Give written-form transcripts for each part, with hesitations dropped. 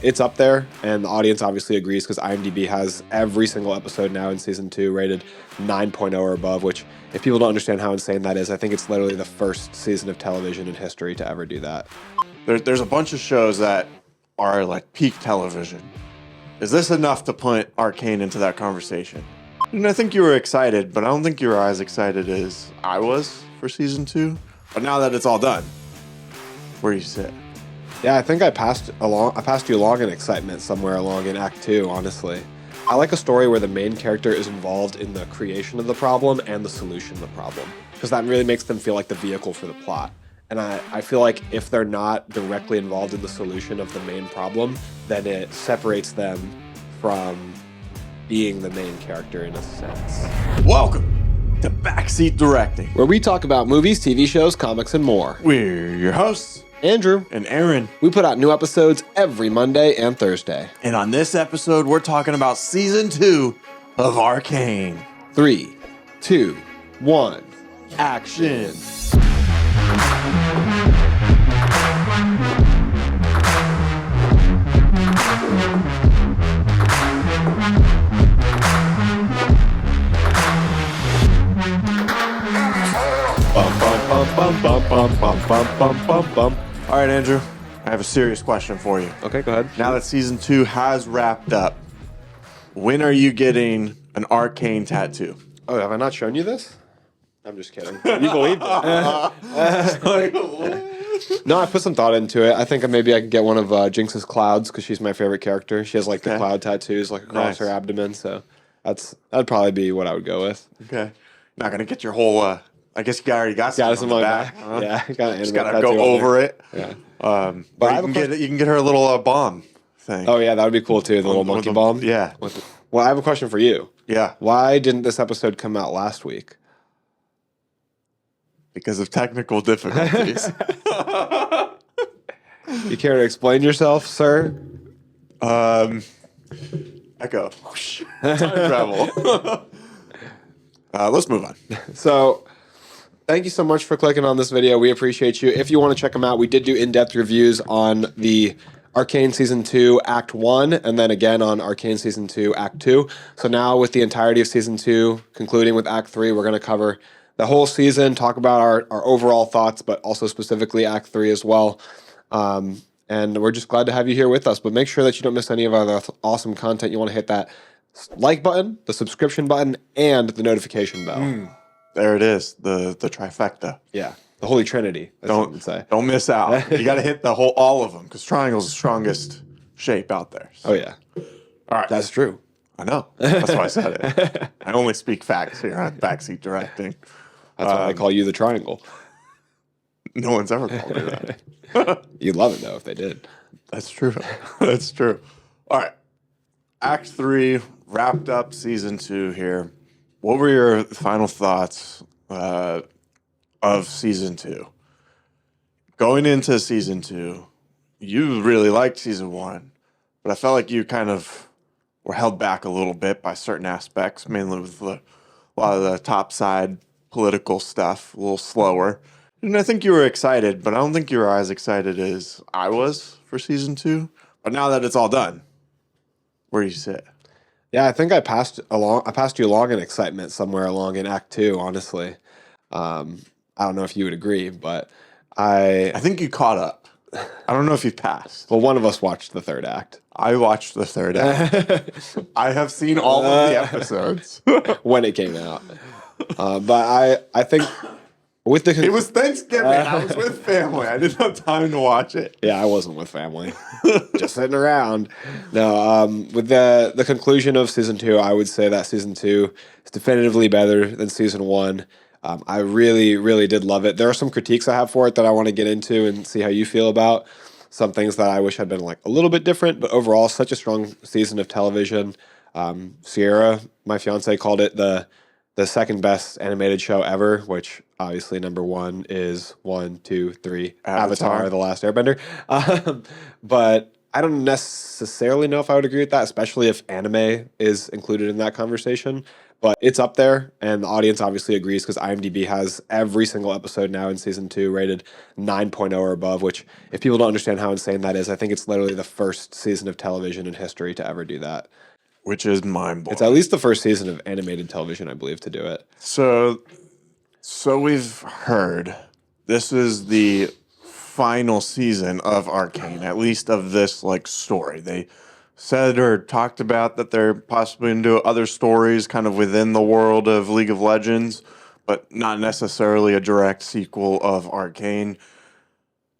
It's up there, and the audience obviously agrees because IMDb has every single episode now in season 2 rated 9.0 or above, which, if people don't understand how insane that is, I think it's literally the first season of television in history to ever do that. There's a bunch of shows that are like peak television. Is this enough to put Arcane into that conversation? And I think you were excited, but I don't think you were as excited as I was for season 2. But now that it's all done, where do you sit? Yeah, I think I passed you along in excitement somewhere along in Act 2, honestly. I like a story where the main character is involved in the creation of the problem and the solution of the problem, because that really makes them feel like the vehicle for the plot. And I feel like if they're not directly involved in the solution of the main problem, then it separates them from being the main character in a sense. Welcome to Backseat Directing, where we talk about movies, TV shows, comics, and more. We're your hosts, Andrew and Aaron. We put out new episodes every Monday and Thursday. And on this episode, we're talking about season 2 of Arcane. 3, 2, 1, action. All right, Andrew, I have a serious question for you. Okay, go ahead. Now that season 2 has wrapped up, when are you getting an Arcane tattoo? Oh, have I not shown you this? I'm just kidding. You believed it. No, I put some thought into it. I think maybe I could get one of Jinx's clouds because she's my favorite character. She has like the cloud tattoos like across her abdomen, so that'd probably be what I would go with. Okay. Not gonna get your whole. I guess you already got some on the back. Huh? Yeah, just gotta go over it. Yeah. But you can get her a little bomb thing. Oh yeah, that would be cool too. The little monkey bomb. Yeah. Well, I have a question for you. Yeah. Why didn't this episode come out last week? Because of technical difficulties. You care to explain yourself, sir? Echo. Time travel. Let's move on. So, thank you so much for clicking on this video. We appreciate you. If you want to check them out, we did do in-depth reviews on the Arcane Season 2 Act 1, and then again on Arcane Season 2 Act 2. So now with the entirety of Season 2, concluding with Act 3, we're going to cover the whole season, talk about our overall thoughts, but also specifically Act 3 as well. And we're just glad to have you here with us. But make sure that you don't miss any of our awesome content. You want to hit that like button, the subscription button, and the notification bell. There it is, the trifecta. Yeah, the Holy Trinity. Don't miss out. You got to hit all of them because triangle's the strongest shape out there. So. Oh yeah, all right, that's true. I know. That's why I said it. I only speak facts here on Backseat Directing. That's why I call you the triangle. No one's ever called me that. You'd love it though if they did. That's true. That's true. All right, Act 3 wrapped up season 2 here. What were your final thoughts of season 2? Going into season 2, you really liked season 1, but I felt like you kind of were held back a little bit by certain aspects, mainly with a lot of the top side political stuff, a little slower. And I think you were excited, but I don't think you were as excited as I was for season 2. But now that it's all done, where do you sit? Yeah, I think I passed you along in excitement somewhere along in Act 2, honestly. I don't know if you would agree, but I think you caught up. I don't know if you passed. Well, one of us watched the third act. I watched the third act. I have seen all of the episodes. When it came out. But I think with the... It was Thanksgiving. I was with family. I didn't have time to watch it. Yeah, I wasn't with family. Just sitting around. No, with the conclusion of Season 2, I would say that Season 2 is definitively better than Season 1. I really, really did love it. There are some critiques I have for it that I want to get into and see how you feel about. Some things that I wish had been like a little bit different, but overall, such a strong season of television. Sierra, my fiance, called it the second best animated show ever, which obviously number 1 is 1, 2, 3, Avatar, The Last Airbender. But I don't necessarily know if I would agree with that, especially if anime is included in that conversation. but it's up there, and the audience obviously agrees because IMDb has every single episode now in season 2 rated 9.0 or above, which, if people don't understand how insane that is, I think it's literally the first season of television in history to ever do that. Which is mind blowing. It's at least the first season of animated television, I believe, to do it. So we've heard this is the final season of Arcane, at least of this like story. They said or talked about that they're possibly going to do other stories kind of within the world of League of Legends, but not necessarily a direct sequel of Arcane.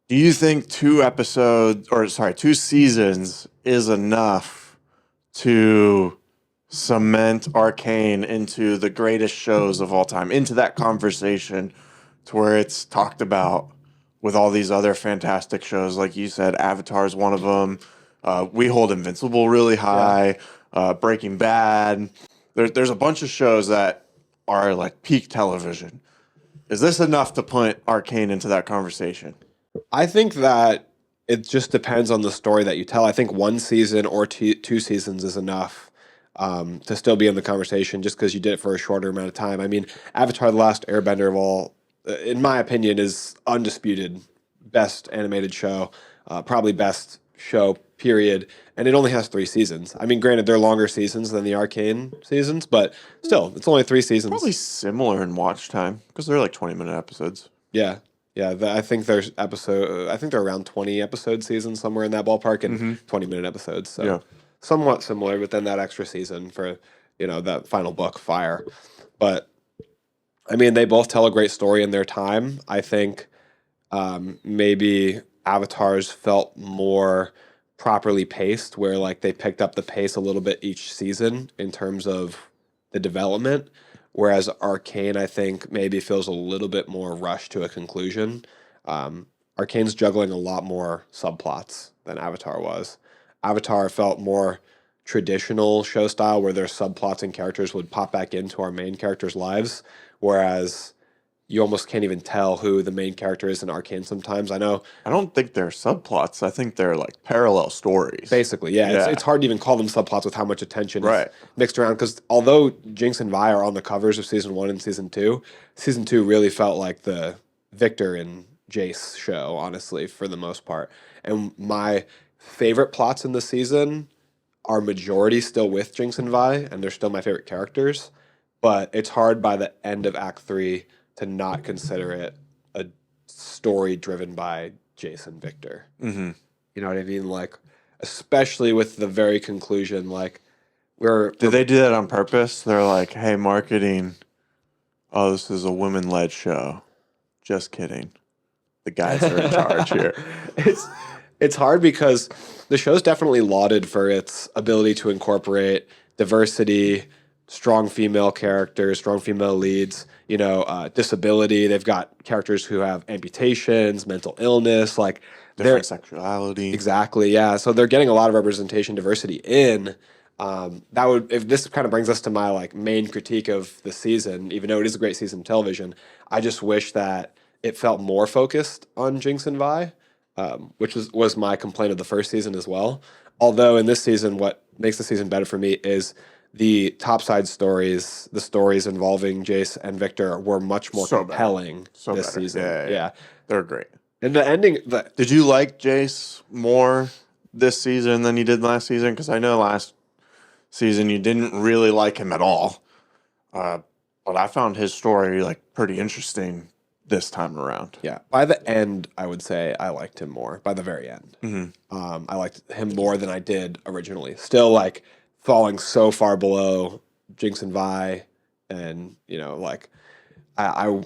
Do you think 2 seasons is enough to cement Arcane into the greatest shows of all time, into that conversation to where it's talked about with all these other fantastic shows? Like you said, Avatar is one of them. We hold Invincible really high. Breaking Bad. There's a bunch of shows that are like peak television. Is this enough to put Arcane into that conversation? I think that it just depends on the story that you tell. I think 1 season or 2 seasons is enough to still be in the conversation just because you did it for a shorter amount of time. I mean, Avatar: The Last Airbender of all, in my opinion, is undisputed best animated show, probably best show, period. And it only has 3 seasons. I mean, granted, they're longer seasons than the Arcane seasons, but still, it's only 3 seasons. Probably similar in watch time because they're like 20-minute episodes. Yeah. Yeah, I think there's I think they're around 20 episode seasons, somewhere in that ballpark, and 20-minute episodes. So Yeah. somewhat similar, but then that extra season for, that final book, Fire. But I mean, they both tell a great story in their time. I think maybe Avatars felt more properly paced, where like they picked up the pace a little bit each season in terms of the development. Whereas Arcane, I think, maybe feels a little bit more rushed to a conclusion. Arcane's juggling a lot more subplots than Avatar was. Avatar felt more traditional show style, where their subplots and characters would pop back into our main characters' lives, whereas you almost can't even tell who the main character is in Arcane sometimes. I know, I don't think they're subplots. I think they're like parallel stories. basically, yeah, Yeah. It's hard to even call them subplots with how much attention Right. is mixed around. Because although Jinx and Vi are on the covers of season 1 and season 2 really felt like the Victor and Jayce show, honestly, for the most part. And my favorite plots in the season are majority still with Jinx and Vi, and they're still my favorite characters. But it's hard by the end of Act 3 to not consider it a story driven by Jayce and Victor. Mm-hmm. You know what I mean? Like, especially with the very conclusion, like, Did they do that on purpose? They're like, hey, marketing, oh, this is a women-led show. Just kidding. The guys are in charge here. It's hard because the show's definitely lauded for its ability to incorporate diversity, strong female characters, strong female leads, disability. They've got characters who have amputations, mental illness, like Different sexuality. exactly, yeah. So they're getting a lot of representation, diversity in. If this kind of brings us to my like main critique of the season, even though it is a great season of television, I just wish that it felt more focused on Jinx and Vi, which was my complaint of the first season as well. Although in this season, what makes the season better for me is the topside stories, the stories involving Jayce and Victor were much more compelling this better. season. Yeah. They're great. And the ending, Did you like Jayce more this season than you did last season? Because I know last season you didn't really like him at all. But I found his story like pretty interesting this time around. yeah, by the end, I would say I liked him more. By the very end, I liked him more than I did originally. Still, like falling so far below Jinx and Vi, and I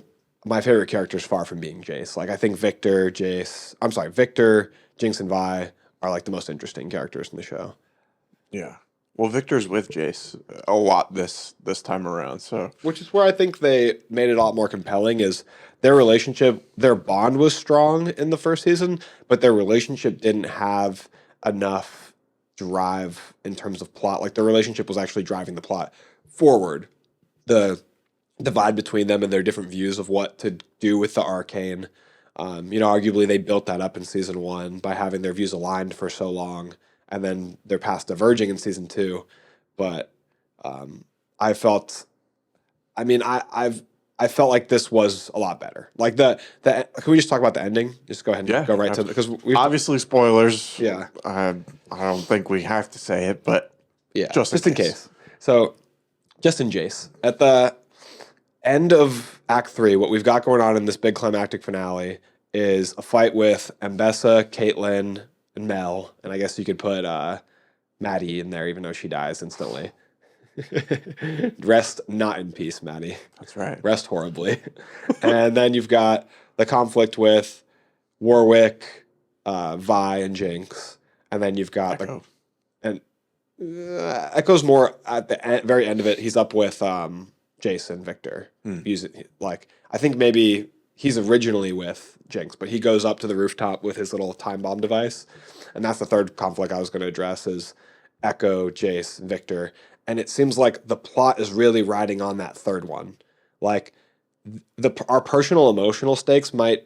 my favorite character is far from being Jayce. Like I think Victor, Jinx, and Vi are like the most interesting characters in the show. Yeah. Well, Victor's with Jayce a lot this time around, so Which is where I think they made it a lot more compelling. Is their relationship, their bond was strong in the first season, but their relationship didn't have enough drive in terms of plot. Like their relationship was actually driving the plot forward. The divide between them and their different views of what to do with the Arcane. Arguably they built that up in season 1 by having their views aligned for so long, and then their paths diverging in season 2. But I felt I mean, I felt like this was a lot better. Like can we just talk about the ending? Just go ahead and Yeah, go right to because we obviously spoilers. Yeah. I don't think we have to say it, but yeah just in case. So just in Jayce at the end of Act 3, what we've got going on in this big climactic finale is a fight with Ambessa, Caitlyn, and Mel, and I guess you could put Maddie in there, even though she dies instantly. Rest not in peace, Maddie. That's right. Rest horribly. And then you've got the conflict with Warwick, Vi, and Jinx, and then you've got Echo. Echo's more at the very end of it. He's up with Jayce and Victor. I think maybe he's originally with Jinx, but he goes up to the rooftop with his little time bomb device, and that's the third conflict I was going to address is Echo, Jayce, Victor, and it seems like the plot is really riding on that third one. Like our personal emotional stakes might,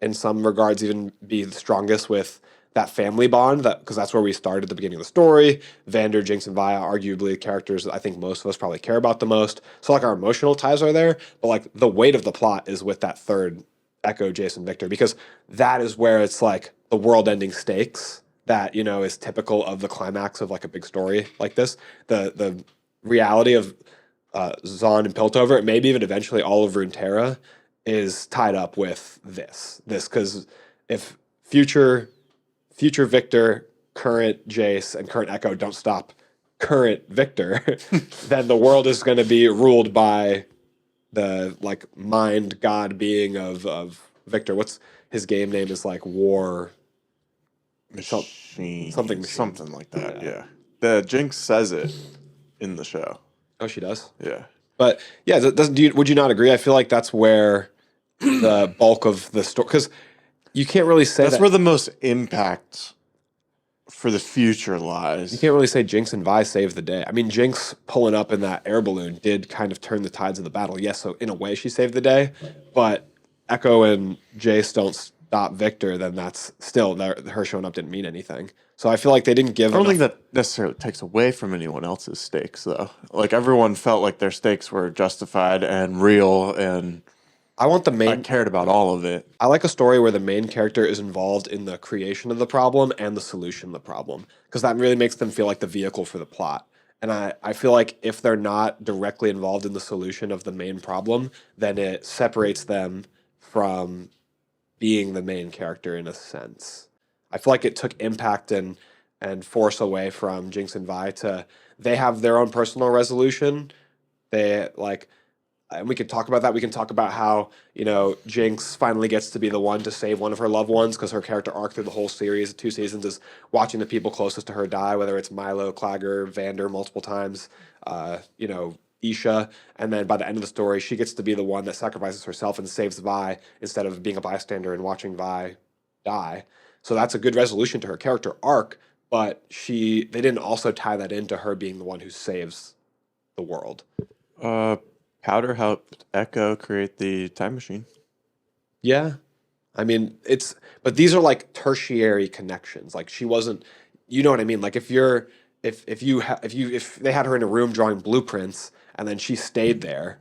in some regards, even be the strongest with that family bond, because that's where we started at the beginning of the story. Vander, Jinx, and Vaya, arguably characters that I think most of us probably care about the most. So like our emotional ties are there, but like the weight of the plot is with that third Echo, Jayce, and Victor, because that is where it's like the world-ending stakes that is typical of the climax of like a big story like this. The reality of Zahn and Piltover, and maybe even eventually all of Runeterra, is tied up with this because if future Victor, current Jayce, and current Echo don't stop current Victor, then the world is going to be ruled by the like mind god being of Victor. What's his game name is like War Machine. Something like that. Yeah. The Jinx says it in the show. Oh, she does? Yeah. But yeah, would you not agree? I feel like that's where the bulk of the story, because you can't really say that's where the most impact for the future lies. You can't really say Jinx and Vi saved the day. I mean, Jinx pulling up in that air balloon did kind of turn the tides of the battle. Yes, so in a way she saved the day, but Echo and Jayce don't stop Victor, then that's still, her showing up didn't mean anything. So I feel like they didn't give I don't think that necessarily takes away from anyone else's stakes, though. Like, everyone felt like their stakes were justified and real, and I cared about all of it. I like a story where the main character is involved in the creation of the problem and the solution of the problem, because that really makes them feel like the vehicle for the plot. And I feel like if they're not directly involved in the solution of the main problem, then it separates them from being the main character in a sense. I feel like it took impact and force away from Jinx and Vi they have their own personal resolution. They like, and we can talk about that. We can talk about how, Jinx finally gets to be the one to save one of her loved ones, because her character arc through the whole series, 2 seasons, is watching the people closest to her die, whether it's Milo, Clagger, Vander multiple times, Isha. And then by the end of the story, she gets to be the one that sacrifices herself and saves Vi instead of being a bystander and watching Vi die. So that's a good resolution to her character arc, but they didn't also tie that into her being the one who saves the world. Powder helped Echo create the time machine. Yeah. I mean, but these are like tertiary connections. Like she wasn't, you know what I mean? Like if they had her in a room drawing blueprints and then she stayed there,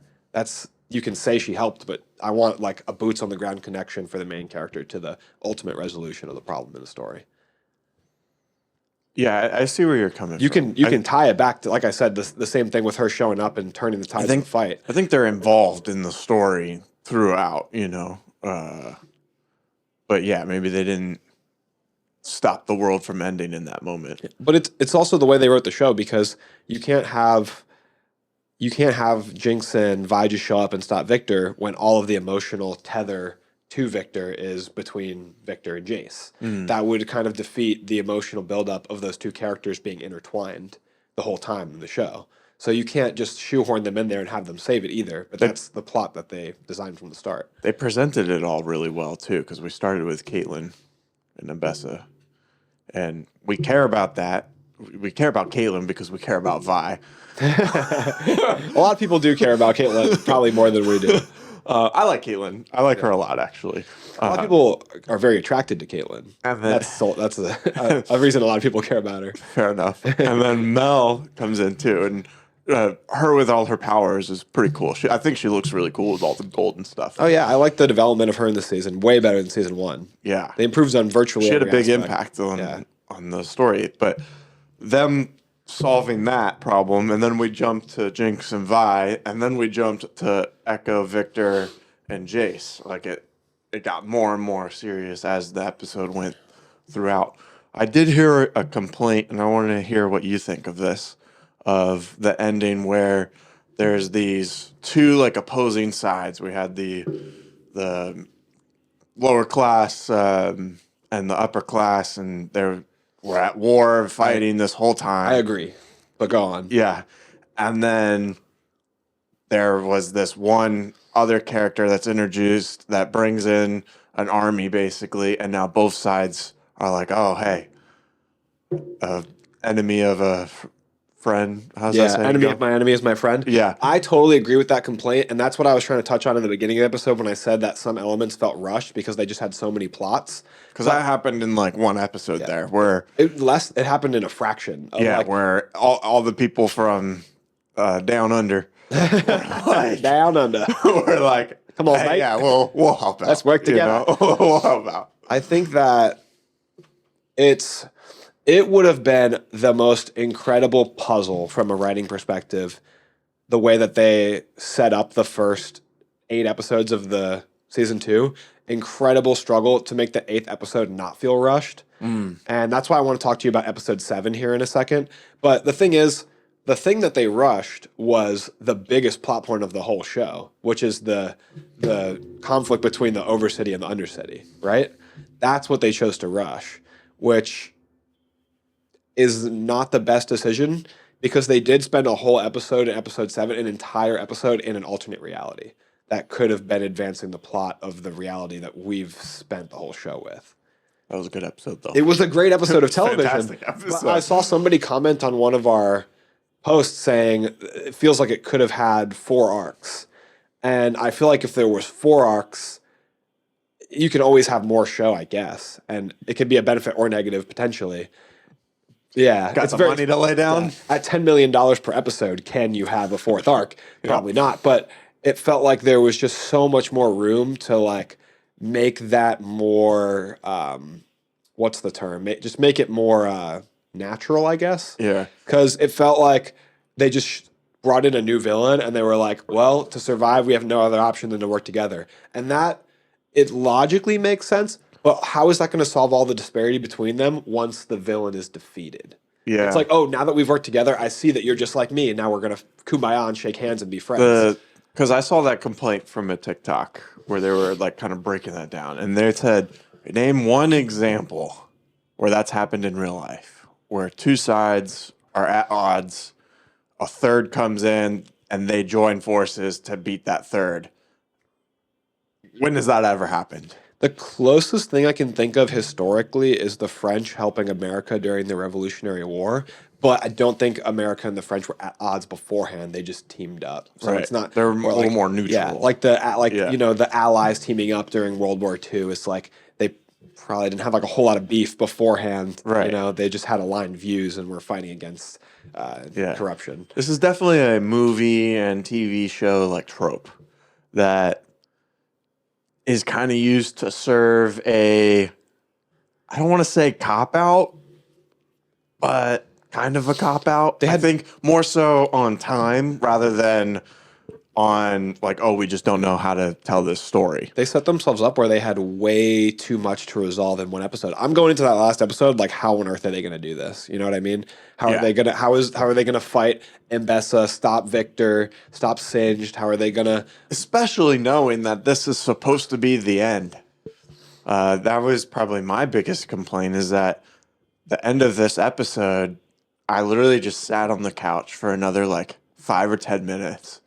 you can say she helped, but I want like a boots on the ground connection for the main character to the ultimate resolution of the problem in the story. Yeah, I see where you're coming from. You can tie it back to, like I said, the same thing with her showing up and turning the tides of the fight. I think they're involved in the story throughout, but yeah, maybe they didn't stop the world from ending in that moment. But it's also the way they wrote the show, because you can't have Jinx and Vi just show up and stop Victor when all of the emotional tether to Victor is between Victor and Jayce. That would kind of defeat the emotional buildup of those two characters being intertwined the whole time in the show. So you can't just shoehorn them in there and have them save it either. But that's the plot that they designed from the start. They presented it all really well, too, because we started with Caitlyn and Ambessa. And we care about that. We care about Caitlyn because we care about Vi. A lot of people do care about Caitlyn, probably more than we do. I like Caitlyn. I like her a lot, actually. A lot of people are very attracted to Caitlyn. And then, that's a reason a lot of people care about her. Fair enough. And then Mel comes in, too. And her with all her powers is pretty cool. I think she looks really cool with all the gold and stuff. Oh yeah, I like the development of her in this season way better than season 1. Yeah, They improved on virtually. she had a every big aspect. impact on Yeah. on the story, but them solving that problem, and then we jumped to Jinx and Vi, and then we jumped to Echo, Victor, and Jayce. Like it got more and more serious as the episode went throughout. I did hear a complaint, and I wanted to hear what you think of this, of the ending where there's these two like opposing sides. We had the lower class and the upper class, and they were at war fighting this whole time. I agree, but go on. Yeah. And then there was this one other character that's introduced that brings in an army, basically, and now both sides are like, oh, hey, enemy of a friend. How's that saying? Enemy of my enemy is my friend. Yeah. I totally agree with that complaint, and that's what I was trying to touch on in the beginning of the episode when I said that some elements felt rushed because they just had so many plots. Because that happened in like one episode there where... It happened in a fraction. Of where all the people from down under... like, down under. We're like, come on, hey, mate. yeah, we'll help out. Let's work together. You know? We'll help out. I think that it would have been the most incredible puzzle from a writing perspective, the way that they set up the first 8 episodes of the season 2. Incredible struggle to make the 8th episode not feel rushed. And that's why I want to talk to you about episode 7 here in a second. But the thing is, the thing that they rushed was the biggest plot point of the whole show, which is the conflict between the Overcity and the Undercity, right? That's what they chose to rush, which is not the best decision because they did spend a whole episode in episode 7, an entire episode in an alternate reality that could have been advancing the plot of the reality that we've spent the whole show with. That was a good episode, though. It was a great episode of television. Fantastic episode. But I saw somebody comment on one of our posts saying it feels like it could have had 4 arcs. And I feel like if there was 4 arcs, you can always have more show, I guess. And it could be a benefit or negative, potentially. Yeah. Got some money to lay down? Yeah. At $10 million per episode, can you have a 4th arc? Probably not. But it felt like there was just so much more room to, like, make that more, what's the term? Just make it more natural, I guess. Yeah. Because it felt like they just brought in a new villain and they were like, well, to survive, we have no other option than to work together. And that, it logically makes sense, but how is that going to solve all the disparity between them once the villain is defeated? Yeah. It's like, oh, now that we've worked together, I see that you're just like me, and now we're going to kumbaya and shake hands and be friends. Because I saw that complaint from a TikTok where they were like kind of breaking that down. And they said, name one example where that's happened in real life, where 2 sides are at odds, a third comes in, and they join forces to beat that third. When has that ever happened? The closest thing I can think of historically is the French helping America during the Revolutionary War. But I don't think America and the French were at odds beforehand. They just teamed up. So Right. it's not. They're or a little more neutral. Yeah, like Yeah. you know, the Allies teaming up during World War II. It's like they probably didn't have like a whole lot of beef beforehand. Right. You know, they just had aligned views and were fighting against corruption. This is definitely a movie and TV show like trope that is kind of used to serve I don't want to say cop out, but kind of a cop out. I think more so on time rather than on like, oh, we just don't know how to tell this story. They set themselves up where they had way too much to resolve in one episode. I'm going into that last episode like, how on earth are they going to do this? You know what I mean? How are they going to? How are they going to fight Mbessa? Stop Victor? Stop Singed? How are they going to? Especially knowing that this is supposed to be the end. That was probably my biggest complaint, is that the end of this episode, I literally just sat on the couch for another like 5 or 10 minutes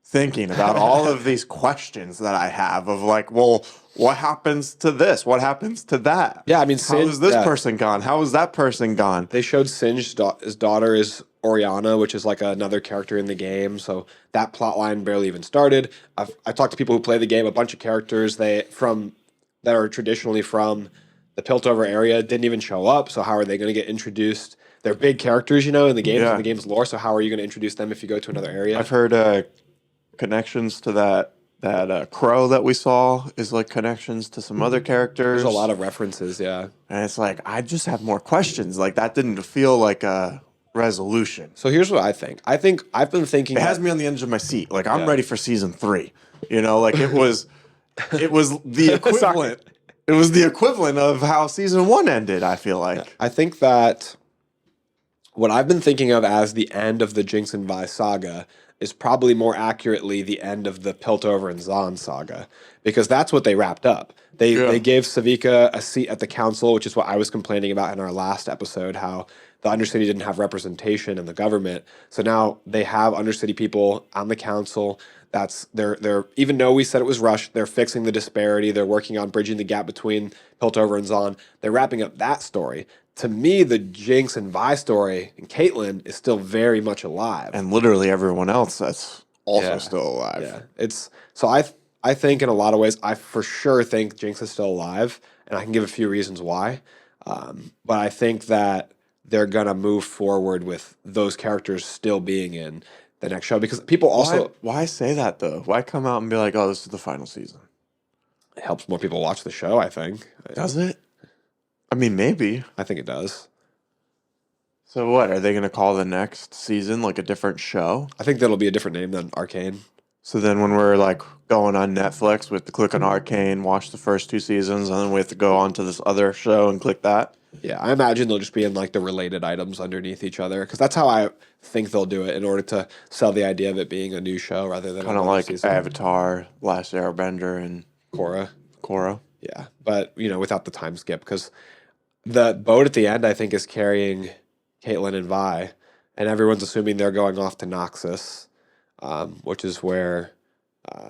thinking about all of these questions that I have of like, well, what happens to this? What happens to that? Yeah, I mean, how is this person gone? How is that person gone? They showed Singed's his daughter is Oriana, which is like another character in the game. So that plot line barely even started. I talked to people who play the game. A bunch of characters that are traditionally from the Piltover area didn't even show up. So how are they going to get introduced? they're big characters, in the games, in Yeah. the game's lore. So how are you going to introduce them if you go to another area? I've heard connections to that crow that we saw is like connections to some other characters. There's a lot of references, yeah. And it's like, I just have more questions. Like, that didn't feel like a resolution. So here's what I think. I think I've been thinking It has that- me on the edge of my seat. Like, I'm Yeah. ready for season 3. Like it was the equivalent. It was the equivalent of how season 1 ended, I feel like. I think that what I've been thinking of as the end of the Jinx and Vi saga is probably more accurately the end of the Piltover and Zahn saga, because that's what they wrapped up. They gave Savika a seat at the council, which is what I was complaining about in our last episode, how the Undercity didn't have representation in the government. So now they have Undercity people on the council. They're even though we said it was rushed, they're fixing the disparity. They're working on bridging the gap between Piltover and Zahn. They're wrapping up that story. To me, the Jinx and Vi story and Caitlyn is still very much alive. And literally everyone else that's also Yeah. still alive. Yeah, it's so I think in a lot of ways I for sure think Jinx is still alive, and I can give a few reasons why. But I think that they're gonna move forward with those characters still being in the next show, because people also Why say that though? Why come out and be like, "Oh, this is the final season"? it helps more people watch the show. I think. Does it? I mean, maybe. I think it does. So what? Are they going to call the next season like a different show? I think that'll be a different name than Arcane. So then when we're like going on Netflix, we have to click on Arcane, watch the first 2 seasons, and then we have to go on to this other show and click that. Yeah, I imagine they'll just be in like the related items underneath each other, because that's how I think they'll do it in order to sell the idea of it being a new show rather than Kind of another like season. Avatar, Last Airbender, and Korra. Korra. Yeah, but without the time skip, because the boat at the end I think is carrying Caitlyn and Vi, and everyone's assuming they're going off to Noxus, which is where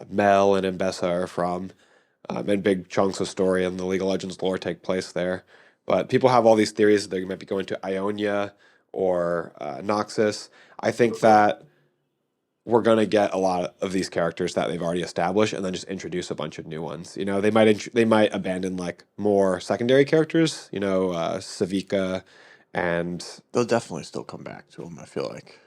Mel and Mbessa are from, and big chunks of story and the League of Legends lore take place there. But people have all these theories that they might be going to Ionia or Noxus. I think that we're going to get a lot of these characters that they've already established and then just introduce a bunch of new ones. They might abandon like more secondary characters, Savika, and They'll definitely still come back to them, I feel like.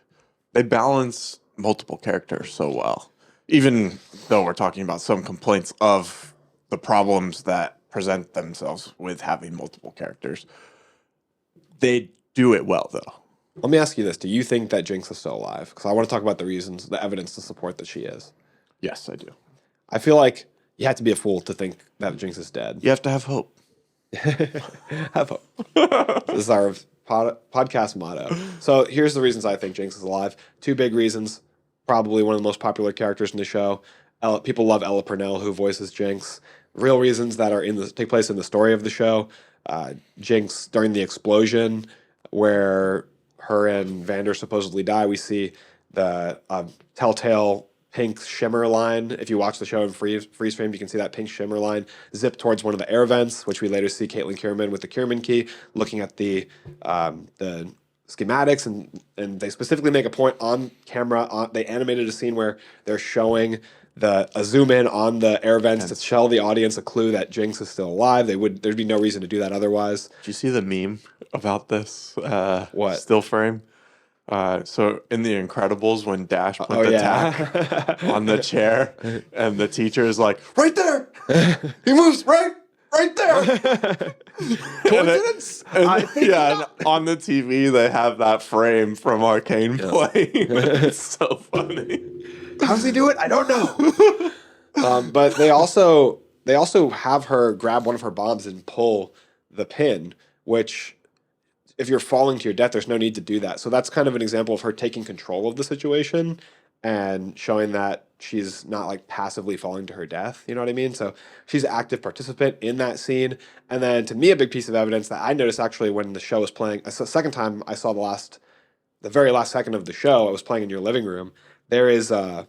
They balance multiple characters so well. Even though we're talking about some complaints of the problems that present themselves with having multiple characters, they do it well, though. let me ask you this. Do you think that Jinx is still alive? Because I want to talk about the reasons, the evidence to support that she is. Yes, I do. I feel like you have to be a fool to think that Jinx is dead. You have to have hope. Have hope. This is our podcast motto. So here's the reasons I think Jinx is alive. 2 big reasons. Probably one of the most popular characters in the show. People love Ella Purnell, who voices Jinx. Real reasons that are take place in the story of the show. Jinx, during the explosion where her and Vander supposedly die, we see the telltale pink shimmer line. If you watch the show in freeze frame, you can see that pink shimmer line zip towards one of the air vents, which we later see Caitlyn Kierman with the Kierman key looking at the schematics, and they specifically make a point on camera. They animated a scene where they're showing a zoom in on the air vents to tell the audience a clue that Jinx is still alive. There'd be no reason to do that otherwise. Did you see the meme about this? What? Still frame? So in The Incredibles, when Dash put the tack on the chair, and the teacher is like, "Right there, he moves right there." Coincidence? And on the TV they have that frame from Arcane playing. It's so funny. How's he do it? I don't know. But they also have her grab one of her bombs and pull the pin, which, if you're falling to your death, there's no need to do that. So that's kind of an example of her taking control of the situation and showing that she's not like passively falling to her death. You know what I mean? So she's an active participant in that scene. And then to me, a big piece of evidence that I noticed actually when the show was playing, the second time I saw the very last second of the show, I was playing in your living room. There is the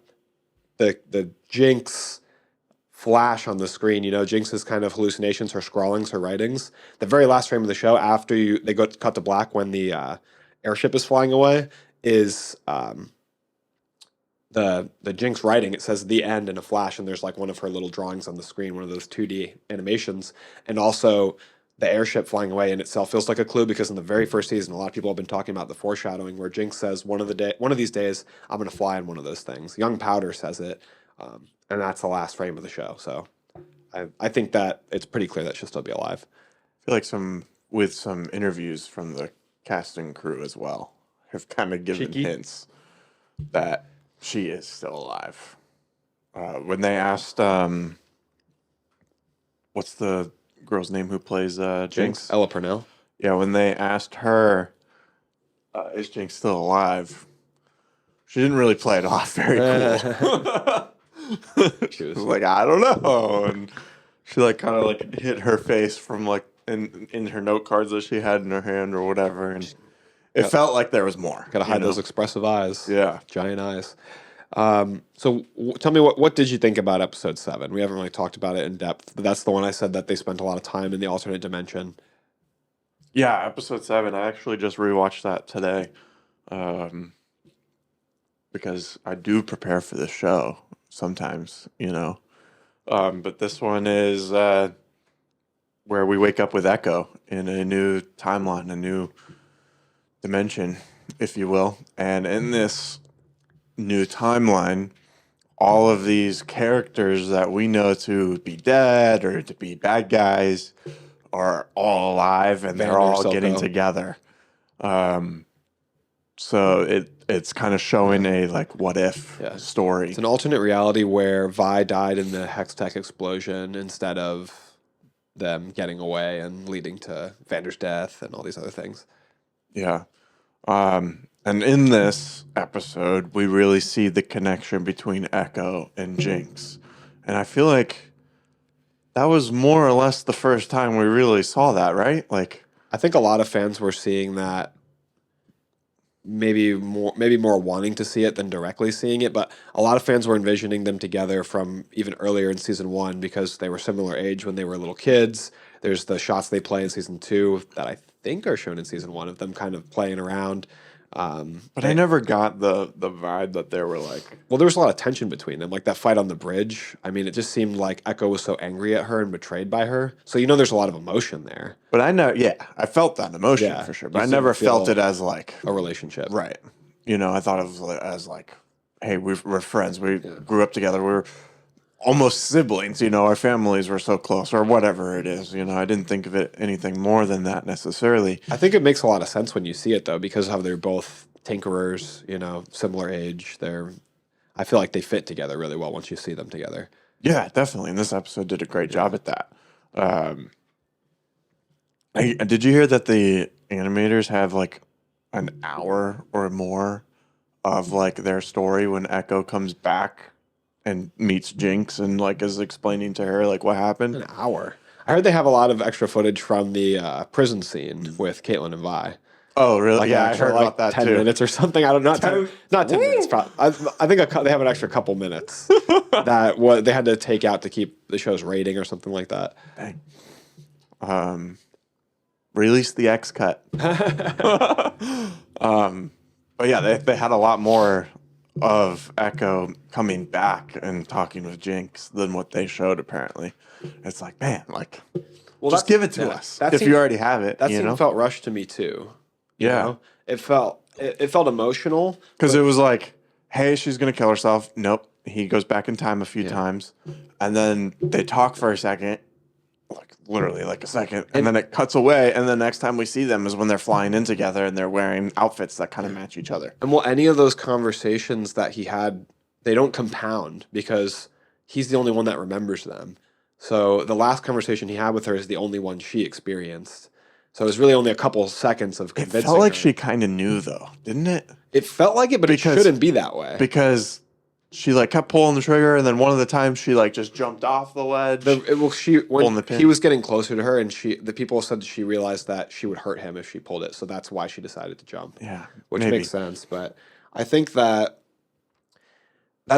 Jinx flash on the screen. Jinx's kind of hallucinations, her scrawlings, her writings. The very last frame of the show, after they go cut to black when the airship is flying away, is the Jinx writing. It says "the end" in a flash, and there's like one of her little drawings on the screen, one of those 2D animations, and also the airship flying away in itself feels like a clue because in the very first season, a lot of people have been talking about the foreshadowing where Jinx says one of these days I'm going to fly in one of those things. Young Powder says it, and that's the last frame of the show. So I think that it's pretty clear that she'll still be alive. I feel like some interviews from the casting crew as well have kind of given Cheeky. hints that she is still alive. When they asked, what's the girl's name who plays Jinx? Ella Purnell. Yeah, when they asked her, is Jinx still alive? She didn't really play it off very cool. She was like, I don't know. And she like kind of like hit her face from like in her note cards that she had in her hand or whatever. And it felt like there was more. Gotta hide those expressive eyes. Yeah. Giant eyes. So tell me what did you think about episode 7? We haven't really talked about it in depth, but that's the one I said that they spent a lot of time in the alternate dimension. Yeah, episode 7. I actually just rewatched that today, because I do prepare for this show sometimes, But this one is where we wake up with Echo in a new timeline, a new dimension, if you will. And in this new timeline, all of these characters that we know to be dead or to be bad guys are all alive and they're all getting together. So it's kind of showing a like what if story. It's an alternate reality where Vi died in the Hextech explosion instead of them getting away and leading to Vander's death and all these other things. Yeah. And in this episode, we really see the connection between Echo and Jinx. And I feel like that was more or less the first time we really saw that, right? Like, I think a lot of fans were seeing that maybe more wanting to see it than directly seeing it, but a lot of fans were envisioning them together from even earlier in season 1 because they were similar age when they were little kids. There's the shots they play in season 2 that I think are shown in season 1 of them kind of playing around. But I never got the vibe that they were like. Well, there was a lot of tension between them, like that fight on the bridge. I mean, it just seemed like Echo was so angry at her and betrayed by her. So there's a lot of emotion there. But I felt that emotion for sure. But I never felt it as like a relationship, right? I thought of it as like, hey, we're friends. We grew up together. We're almost siblings. Our families were so close, or whatever it is. I didn't think of it anything more than that necessarily. I think it makes a lot of sense when you see it though, because of how they're both tinkerers, similar age. I feel like they fit together really well once you see them together. Yeah, definitely. And this episode did a great job at that. Did you hear that the animators have like an hour or more of like their story when Echo comes back and meets Jinx and like is explaining to her like what happened? An hour. I heard they have a lot of extra footage from the prison scene with Caitlin and Vi. Oh, really? Like I heard about that 10 too. minutes or something. I don't know. Not 10 minutes. Probably. I think they have an extra couple minutes that they had to take out to keep the show's rating or something like that. Dang. Release the X cut. But yeah, they had a lot more of Echo coming back and talking with Jinx than what they showed apparently. It's like, man, like, just give it to us if you already have it. That scene felt rushed to me too. Yeah, it felt emotional because it was like, hey, she's gonna kill herself. Nope. He goes back in time a few times, and then they talk for a second, like literally like a second, and then it cuts away, and the next time we see them is when they're flying in together and they're wearing outfits that kind of match each other. And any of those conversations that he had, they don't compound because he's the only one that remembers them. So the last conversation he had with her is the only one she experienced. So it was really only a couple seconds of convincing her. It felt like she kind of knew though, didn't it? It felt like it, but it shouldn't be that way. Because she like kept pulling the trigger, and then one of the times she like just jumped off the ledge. He was getting closer to her, and the people said she realized that she would hurt him if she pulled it, so that's why she decided to jump. Yeah, which makes sense. But I think that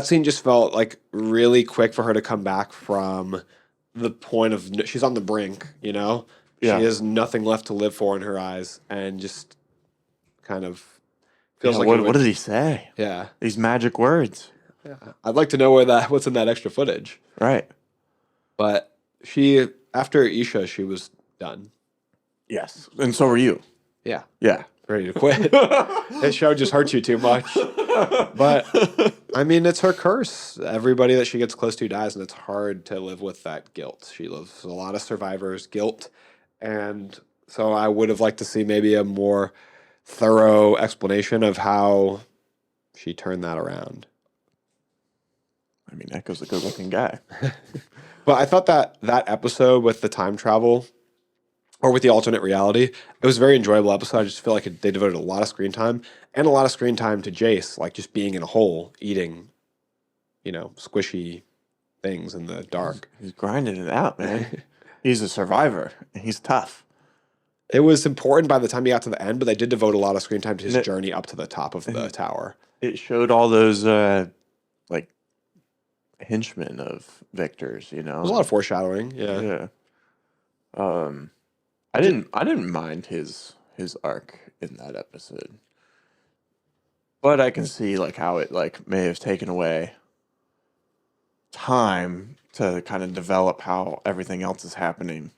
scene just felt like really quick for her to come back from the point of she's on the brink. She has nothing left to live for in her eyes, and just kind of feels like what did he say? Yeah, these magic words. Yeah, I'd like to know what's in that extra footage. Right. But after Isha, she was done. Yes. And so are you. Yeah. Yeah. Ready to quit. This show just hurts you too much. But I mean, it's her curse. Everybody that she gets close to dies, and it's hard to live with that guilt. She lives with a lot of survivors' guilt. And so I would have liked to see maybe a more thorough explanation of how she turned that around. I mean, Echo's a good looking guy. But I thought that that episode with the time travel or with the alternate reality, it was a very enjoyable episode. I just feel like they devoted a lot of screen time and a lot of screen time to Jayce, like just being in a hole, eating, squishy things in the dark. He's grinding it out, man. He's a survivor. And he's tough. It was important by the time he got to the end, but they did devote a lot of screen time to his journey up to the top of the tower. It showed all those like henchmen of Victor's, There's a lot of foreshadowing. Yeah. I didn't mind his arc in that episode. But I can see like how it like may have taken away time to kind of develop how everything else is happening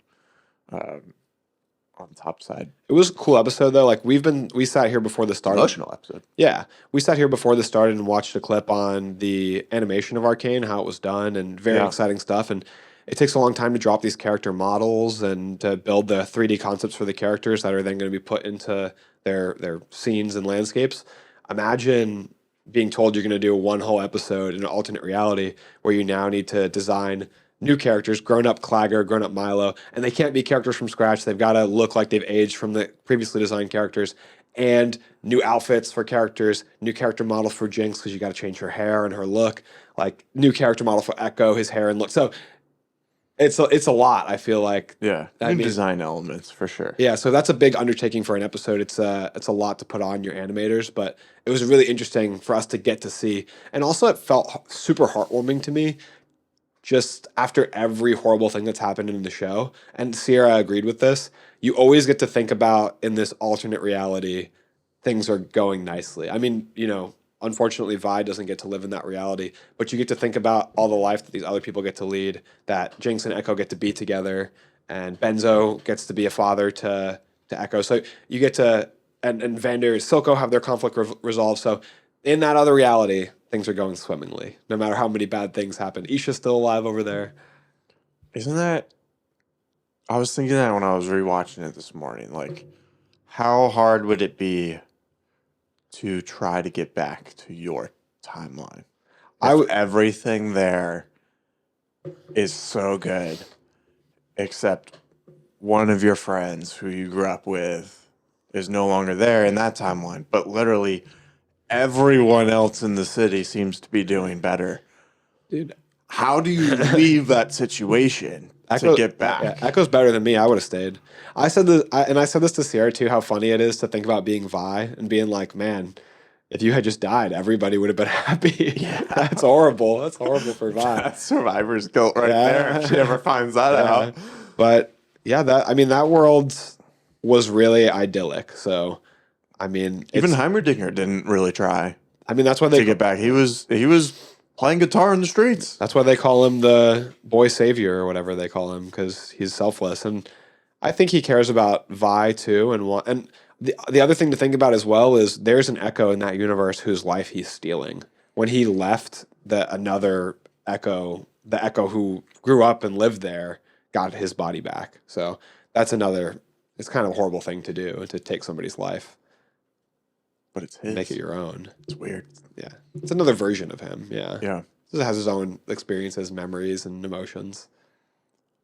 on the top side. It was a cool episode though. Like we sat here before the start. Emotional episode. Yeah, we sat here before this started and watched a clip on the animation of Arcane, how it was done, and very exciting stuff. And it takes a long time to drop these character models and to build the 3D concepts for the characters that are then going to be put into their scenes and landscapes. Imagine being told you're going to do one whole episode in an alternate reality where you now need to design new characters, grown-up Clagger, grown-up Milo, and they can't be characters from scratch. They've got to look like they've aged from the previously designed characters, and new outfits for characters, new character models for Jinx because you got to change her hair and her look, like new character model for Echo, his hair and look. So it's a lot, I feel like. Yeah, new design elements for sure. Yeah, so that's a big undertaking for an episode. It's a lot to put on your animators, but it was really interesting for us to get to see. And also it felt super heartwarming to me just after every horrible thing that's happened in the show. And Sierra agreed with this. You always get to think about in this alternate reality, things are going nicely. I mean, unfortunately, Vi doesn't get to live in that reality, but you get to think about all the life that these other people get to lead, that Jinx and Echo get to be together, and Benzo gets to be a father to Echo. So you get to, and Vander and Silco have their conflict resolved. So in that other reality, things are going swimmingly, no matter how many bad things happen. Isha's still alive over there. Isn't that... I was thinking that when I was rewatching it this morning. Like, how hard would it be to try to get back to your timeline? Everything there is so good, except one of your friends who you grew up with is no longer there in that timeline, but literally everyone else in the city seems to be doing better. Dude, how do you leave that situation to get back? Yeah, Echo's better than me. I would have stayed. I said this to Sierra too, how funny it is to think about being Vi and being like, man, if you had just died, everybody would have been happy. Yeah. That's horrible. That's horrible for Vi. That's survivor's guilt right there. If she ever finds that out. But yeah, that world was really idyllic. So, I mean, even Heimerdinger didn't really try. I mean, that's why they get back. He was playing guitar in the streets. That's why they call him the boy savior or whatever they call him, because he's selfless. And I think he cares about Vi too. And the other thing to think about as well is there's an Echo in that universe whose life he's stealing. When he left, another Echo, the Echo who grew up and lived there, got his body back. So that's it's kind of a horrible thing to do, to take somebody's life. But it's his. Make it your own. It's weird. Yeah. It's another version of him. Yeah. Yeah. It has his own experiences, memories, and emotions.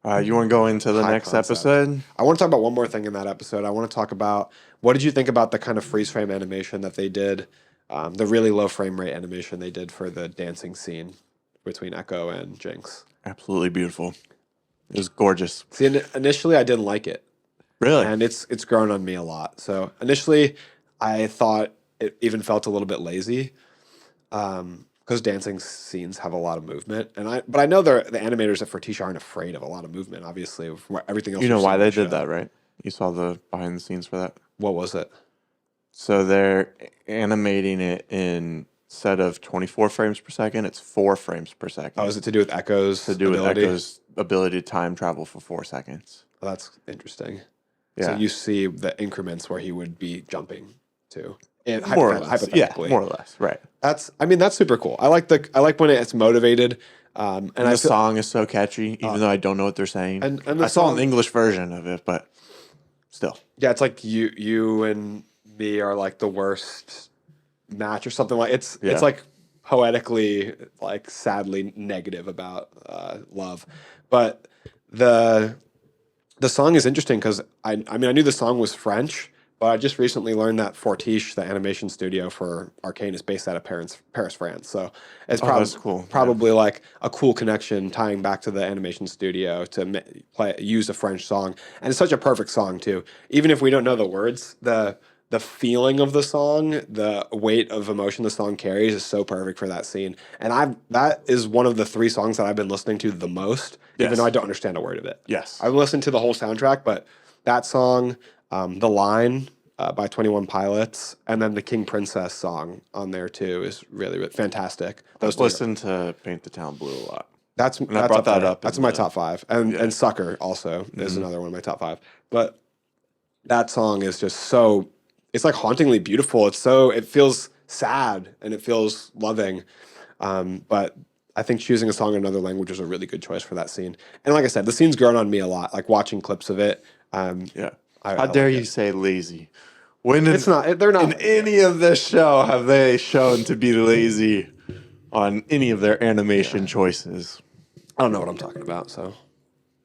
You want to go into the next episode? I want to talk about one more thing in that episode. I want to talk about, what did you think about the kind of freeze frame animation that they did, the really low frame rate animation they did for the dancing scene between Echo and Jinx? Absolutely beautiful. It was gorgeous. See, initially I didn't like it. Really? And it's grown on me a lot. So initially I thought it even felt a little bit lazy. Because dancing scenes have a lot of movement, but I know the animators at Fertitia aren't afraid of a lot of movement. Obviously, everything else. You know why they did that, right? You saw the behind the scenes for that. What was it? So they're animating it instead of 24 frames per second, it's 4 frames per second. Oh, is it to do with Echo's ability to time travel for 4 seconds? Oh, that's interesting. So Yeah. you see the increments where he would be jumping to, and More or less. Yeah, hypothetically. more or less. Right. That's super cool. I like when it's motivated. And And I the feel, song is so catchy, even though I don't know what they're saying. and the I saw song, an English version of it, but still. yeah, it's like you and me are like the worst match or something like it's Yeah. like poetically like sadly negative about love, but the the song is interesting because I mean I knew the song was French, but I just recently learned that Fortiche, the animation studio for Arcane, is based out of Paris, France. So it's Oh, that's cool. probably like a cool connection tying back to the animation studio to use a French song, and it's such a perfect song too. Even if we don't know the words, the feeling of the song, the weight of emotion the song carries is so perfect for that scene. And that is one of the 3 songs that I've been listening to the most, even Yes. though I don't understand a word of it. Yes. I've listened to the whole soundtrack, but that song, The Line by 21 Pilots, and then the King Princess song on there too is really, really fantastic. I've listened to Paint the Town Blue a lot. That's I brought that up That's in in my the- top 5, and Sucker also is another one of my top 5. But that song is just so, it's like hauntingly beautiful. It feels sad and it feels loving. But I think choosing a song in another language is a really good choice for that scene. And like I said, the scene's grown on me a lot. Like watching clips of it. Yeah. I How dare like you it. say lazy? When It's not. They're not. in any of this show have they shown to be lazy on any of their animation choices? I don't know what I'm talking about. So.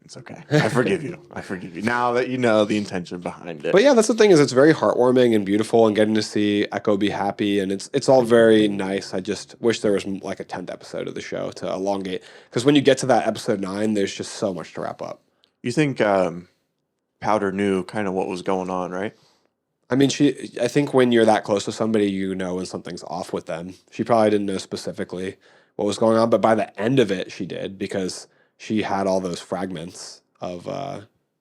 It's okay. I forgive you. I forgive you. Now that you know the intention behind it. But yeah, that's the thing is it's very heartwarming and beautiful, and getting to see Echo be happy, and it's all very nice. I just wish there was like a 10th episode of the show to elongate, because when you get to that episode 9, there's just so much to wrap up. You think Powder knew kind of what was going on, right? I mean, I think when you're that close to somebody, you know when something's off with them. She probably didn't know specifically what was going on, but by the end of it, she did, because she had all those fragments of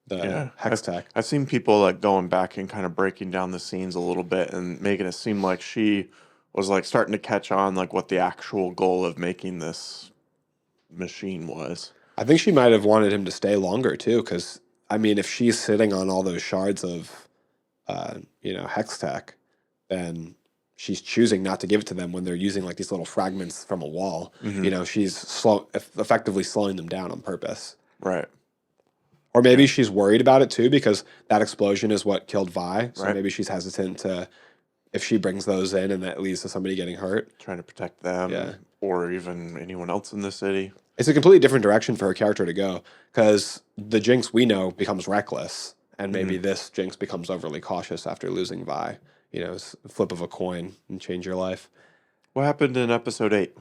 the hex tech. I've seen people like going back and kind of breaking down the scenes a little bit and making it seem like she was like starting to catch on like what the actual goal of making this machine was. I think she might have wanted him to stay longer too, because I mean, if she's sitting on all those shards of, hex tech, then she's choosing not to give it to them when they're using like these little fragments from a wall. Mm-hmm. She's effectively slowing them down on purpose. Right. Or maybe she's worried about it too, because that explosion is what killed Vi. So Right. maybe she's hesitant to, if she brings those in and that leads to somebody getting hurt. Trying to protect them, Yeah. or even anyone else in the city. It's a completely different direction for her character to go, because the Jinx we know becomes reckless, and maybe this Jinx becomes overly cautious after losing Vi. It's a flip of a coin and change your life. What happened in episode 8?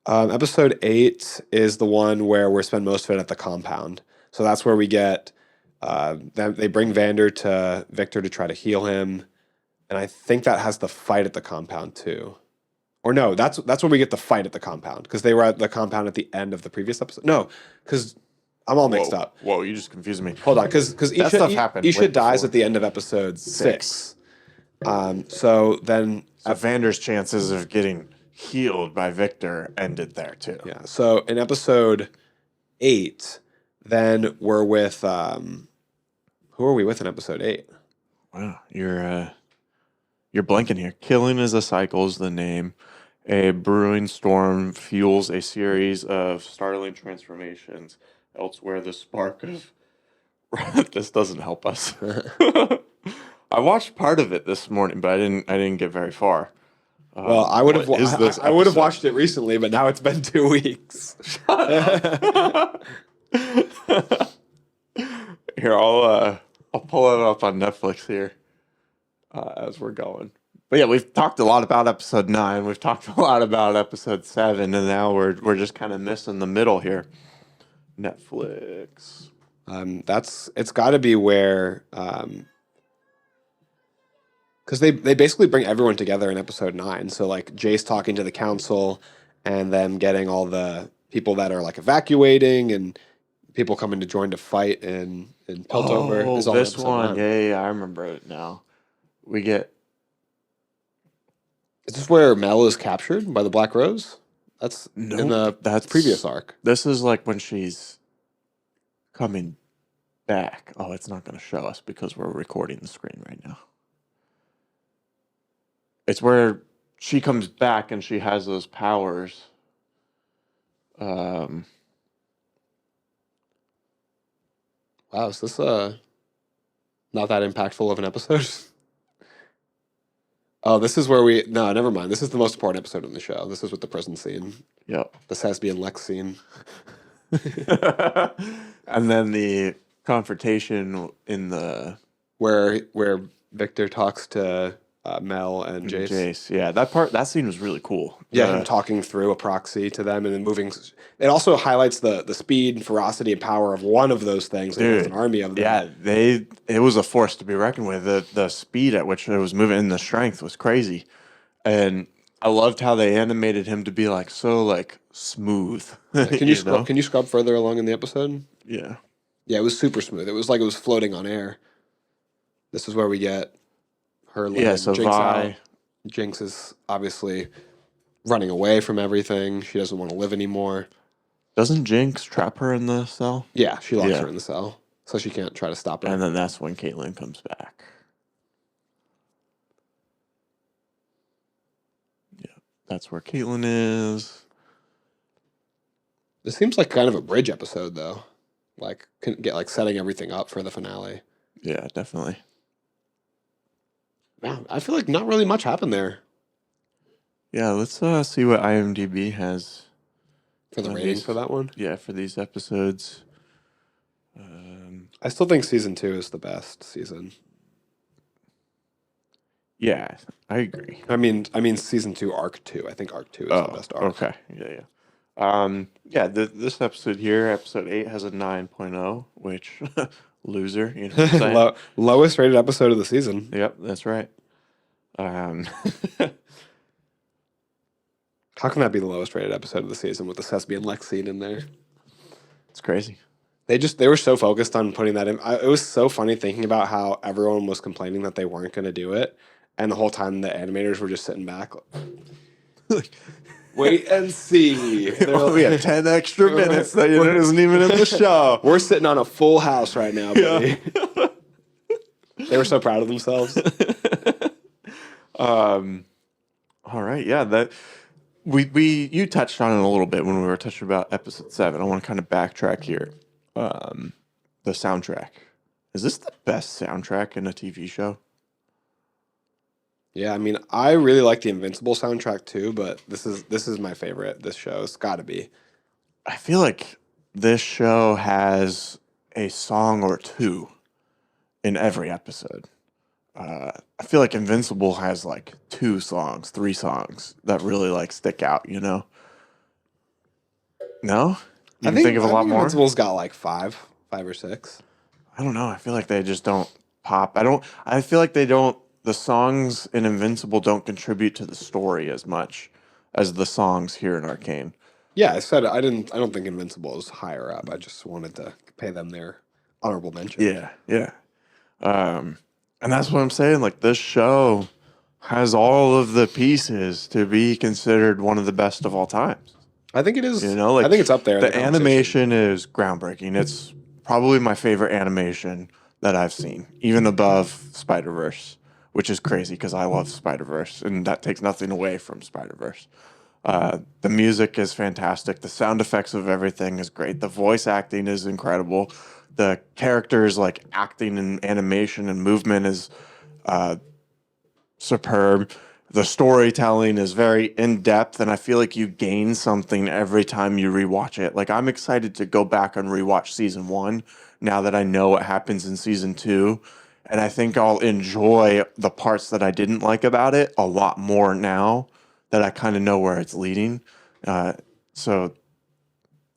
Episode 8 is the one where we spend most of it at the compound. So that's where we get, they bring Vander to Victor to try to heal him. And I think that has the fight at the compound too. Or no, that's where we get the fight at the compound, because they were at the compound at the end of the previous episode. No, because I'm all mixed up. Whoa, you just confused me. Hold on, because That stuff happened way Isha dies before. at the end of episode 6. So then, So Vander's chances of getting healed by Victor ended there too. yeah. So in episode 8, then we're with who are we with in episode 8? Wow, you're blanking here. Killing is a cycle is the name. A brewing storm fuels a series of startling transformations. Elsewhere, the spark of this doesn't help us. I watched part of it this morning, but I didn't get very far. Well, I would have. what is this I would have episode? watched it recently, but now it's been 2 weeks. Here, I'll pull it up on Netflix here as we're going. But yeah, we've talked a lot about episode 9. We've talked a lot about episode 7, and now we're just kind of missing the middle here. Netflix. It's got to be where, because they basically bring everyone together in episode 9. So like Jayce talking to the council, and them getting all the people that are like evacuating, and people coming to join to fight in Piltover. Oh, is all in this episode one. 9. Yeah, I remember it now. We get Is this where Mel is captured by the Black Rose? That's in Nope, the that's previous arc. This is like when she's coming back. Oh, it's not going to show us because we're recording the screen right now. It's where she comes back and she has those powers. Wow, is this not that impactful of an episode? Oh, this is where no, never mind. This is the most important episode in the show. This is with the prison scene. Yep. The Sesby and Lex scene. And then the confrontation in the where Victor talks to Mel and Jayce. Jayce. Yeah, that scene was really cool. Yeah, him talking through a proxy to them and then moving. It also highlights the speed, ferocity, and power of one of those things. Dude, an army of them. Yeah, it was a force to be reckoned with. The speed at which it was moving and the strength was crazy. And I loved how they animated him to be like so like smooth. Can you scrub further along in the episode? Yeah. Yeah, it was super smooth. It was like it was floating on air. This is where we get her. So Jinx out. Jinx is obviously running away from everything. She doesn't want to live anymore. Doesn't Jinx trap her in the cell? Yeah, she locks her in the cell, so she can't try to stop her. And then that's when Caitlyn comes back. Yeah, that's where Caitlyn is. This seems like kind of a bridge episode, though. Like, setting everything up for the finale. Yeah, definitely. Wow, I feel like not really much happened there. Yeah, let's see what IMDb has for the ratings for that one. Yeah, for these episodes. I still think season 2 is the best season. Yeah, I agree. I mean season 2, arc 2. I think arc 2 is the best arc. Okay. Yeah. This episode here, episode 8, has a 9.0, which loser. You know what I'm saying? Lowest rated episode of the season. Yep, that's right. How can that be the lowest rated episode of the season with the Sesby and Lex scene in there? It's crazy. They were so focused on putting that in. It was so funny thinking about how everyone was complaining that they weren't going to do it, and the whole time the animators were just sitting back, like, wait and see. We have 10 extra minutes that isn't even in the show. We're sitting on a full house right now, buddy. Yeah. They were so proud of themselves. All right, yeah, you touched on it a little bit when we were touching about episode 7. I want to kind of backtrack here. The soundtrack. Is this the best soundtrack in a TV show? Yeah, I mean, I really like the Invincible soundtrack too, but this is my favorite. This show's got to be. I feel like this show has a song or two in every episode. I feel like Invincible has like 2 songs, 3 songs that really like stick out, you know? No? You can think of a lot more? Invincible's got like 5 or 6. I don't know. I feel like they just don't pop. I feel like the songs in Invincible don't contribute to the story as much as the songs here in Arcane. Yeah, I said I don't think Invincible is higher up. I just wanted to pay them their honorable mention. Yeah. And that's what I'm saying. Like, this show has all of the pieces to be considered one of the best of all times. I think it is. You know, like, I think it's up there. The animation is groundbreaking. It's probably my favorite animation that I've seen, even above Spider-Verse, which is crazy because I love Spider-Verse, and that takes nothing away from Spider-Verse. The music is fantastic. The sound effects of everything is great. The voice acting is incredible. The characters, like, acting and animation and movement is superb. The storytelling is very in-depth, and I feel like you gain something every time you rewatch it. Like, I'm excited to go back and rewatch season 1 now that I know what happens in season 2. And I think I'll enjoy the parts that I didn't like about it a lot more now that I kind of know where it's leading. So,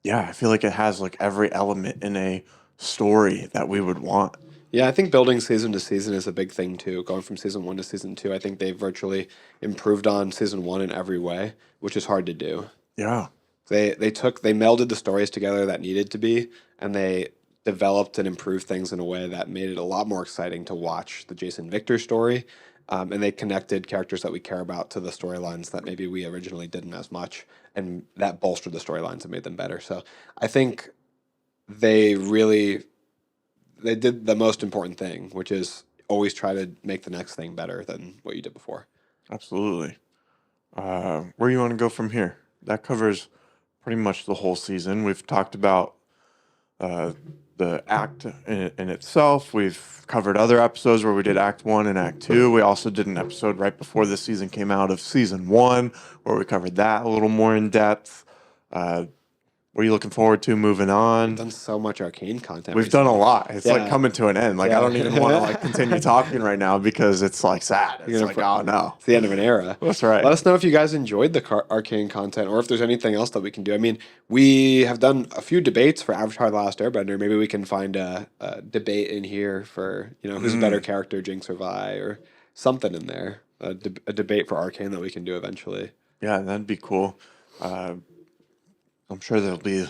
yeah, I feel like it has like every element in a story that we would want. Yeah, I think building season to season is a big thing too. Going from season 1 to season 2, I think they've virtually improved on season 1 in every way, which is hard to do. Yeah. They melded the stories together that needed to be, and they developed and improved things in a way that made it a lot more exciting to watch the Jayce and Victor story. And they connected characters that we care about to the storylines that maybe we originally didn't as much, and that bolstered the storylines and made them better. So I think they really they did the most important thing, which is always try to make the next thing better than what you did before. Absolutely. Where do you want to go from here? That covers pretty much the whole season. We've talked about the act in itself. We've covered other episodes where we did Act 1 and Act 2. We also did an episode right before this season came out of Season 1 where we covered that a little more in depth. What are you looking forward to moving on? We've done so much Arcane content. We've done a lot. It's like coming to an end. Like I don't even want to like continue talking right now because it's like sad. It's like, oh no. It's the end of an era. That's right. Let us know if you guys enjoyed the Arcane content or if there's anything else that we can do. I mean, we have done a few debates for Avatar: The Last Airbender. Maybe we can find a debate in here for, who's a better character, Jinx or Vi, or something in there. A debate for Arcane that we can do eventually. Yeah, that'd be cool. I'm sure there'll be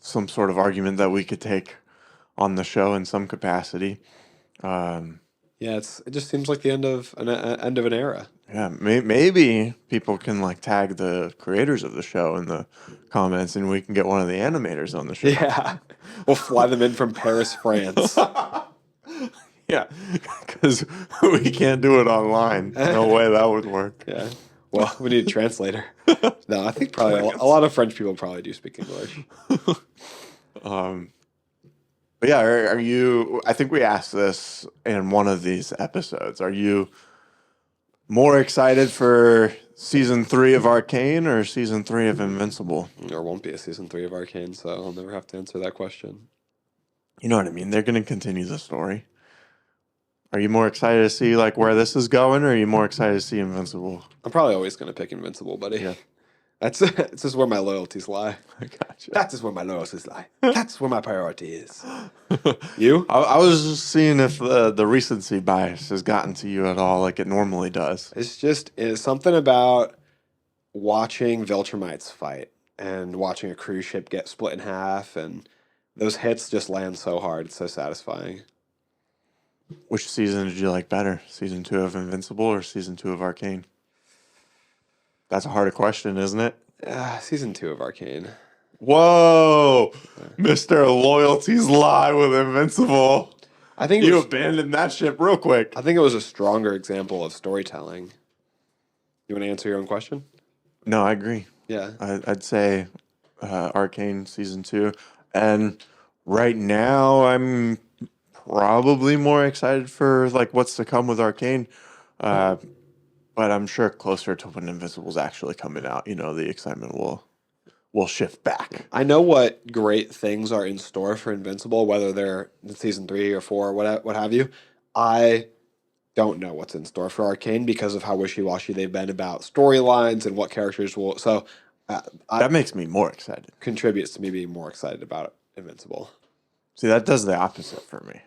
some sort of argument that we could take on the show in some capacity. Yeah, it just seems like the end of an era. Yeah, maybe people can like tag the creators of the show in the comments, and we can get one of the animators on the show. Yeah, we'll fly them in from Paris, France. Yeah, because we can't do it online. No way that would work. Yeah. Well, we need a translator. No, I think probably a lot of French people probably do speak English. But yeah, are you? I think we asked this in one of these episodes. Are you more excited for season 3 of Arcane or season 3 of Invincible? There won't be a season 3 of Arcane, so I'll never have to answer that question. You know what I mean? They're going to continue the story. Are you more excited to see like where this is going, or are you more excited to see Invincible? I'm probably always going to pick Invincible, buddy. Yeah. That's just where my loyalties lie. I gotcha. That's just where my loyalties lie. That's where my priority is. You? I was just seeing if the recency bias has gotten to you at all, like it normally does. It's something about watching Viltrumites fight and watching a cruise ship get split in half, and those hits just land so hard. It's so satisfying. Which season did you like better? Season 2 of Invincible or season 2 of Arcane? That's a harder question, isn't it? Season 2 of Arcane. Whoa! Mr. Loyalties lie with Invincible. I think you abandoned that ship real quick. I think it was a stronger example of storytelling. You want to answer your own question? No, I agree. Yeah. I'd say Arcane season 2. And right now, I'm probably more excited for like what's to come with Arcane. But I'm sure closer to when Invincible's actually coming out, the excitement will shift back. I know what great things are in store for Invincible, whether they're in season 3 or 4, what have you. I don't know what's in store for Arcane because of how wishy-washy they've been about storylines and what characters will. So that makes me more excited. Contributes to me being more excited about Invincible. See, that does the opposite for me.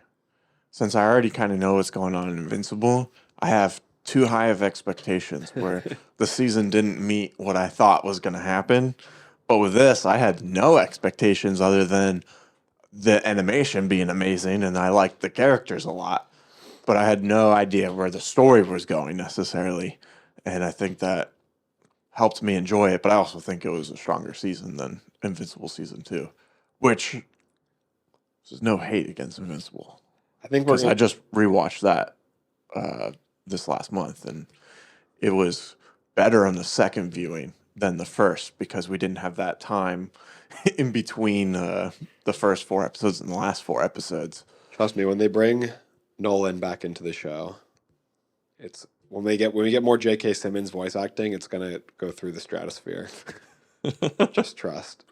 Since I already kind of know what's going on in Invincible, I have too high of expectations where the season didn't meet what I thought was going to happen. But with this, I had no expectations other than the animation being amazing, and I liked the characters a lot. But I had no idea where the story was going necessarily. And I think that helped me enjoy it. But I also think it was a stronger season than Invincible Season 2, which there's no hate against Invincible. I think I just rewatched that this last month, and it was better on the second viewing than the first because we didn't have that time in between the first 4 episodes and the last 4 episodes. Trust me, when they bring Nolan back into the show, it's when we get more J.K. Simmons voice acting, it's gonna go through the stratosphere. Just trust.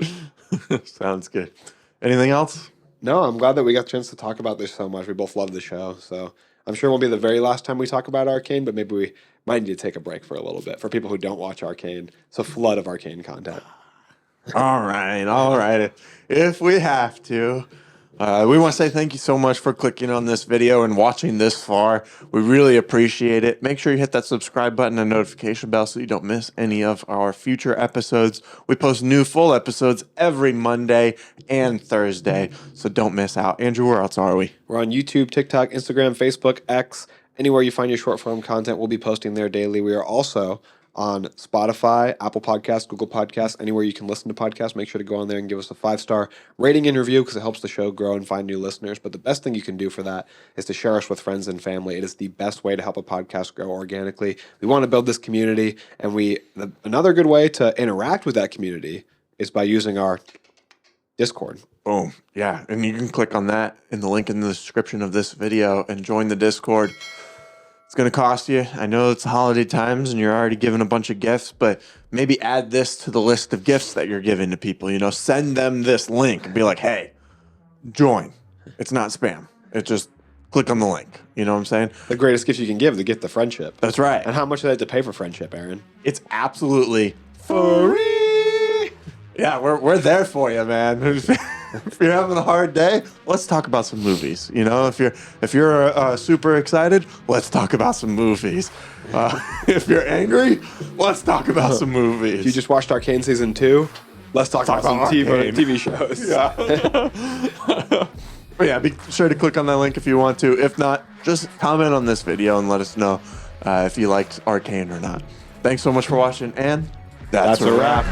Sounds good. Anything else? No, I'm glad that we got a chance to talk about this so much. We both love the show, so I'm sure it won't be the very last time we talk about Arcane, but maybe we might need to take a break for a little bit. For people who don't watch Arcane, it's a flood of Arcane content. All right. If we have to. We want to say thank you so much for clicking on this video and watching this far. We really appreciate it. Make sure you hit that subscribe button and notification bell so you don't miss any of our future episodes. We post new full episodes every Monday and Thursday, so don't miss out. Andrew, where else are we? We're on YouTube, TikTok, Instagram, Facebook, X. Anywhere you find your short form content, we'll be posting there daily. We are also on Spotify, Apple Podcasts, Google Podcasts, anywhere you can listen to podcasts. Make sure to go on there and give us a 5-star rating and review because it helps the show grow and find new listeners. But the best thing you can do for that is to share us with friends and family. It is the best way to help a podcast grow organically. We want to build this community, and another good way to interact with that community is by using our Discord. Boom. Yeah. And you can click on that in the link in the description of this video and join the Discord. It's going to cost you. I know it's holiday times and you're already giving a bunch of gifts, but maybe add this to the list of gifts that you're giving to people. You know, send them this link and be like, hey, join. It's not spam. It's just click on the link. You know what I'm saying? The greatest gift you can give, the gift of friendship. That's right. And how much do they have to pay for friendship, Aaron? It's absolutely free. Yeah, we're there for you, man. If you're having a hard day, let's talk about some movies. You know, if you're super excited, let's talk about some movies. If you're angry, let's talk about some movies. If you just watched Arcane season 2, let's talk about some TV shows. Yeah. But yeah, be sure to click on that link if you want to. If not, just comment on this video and let us know if you liked Arcane or not. Thanks so much for watching, and that's a wrap.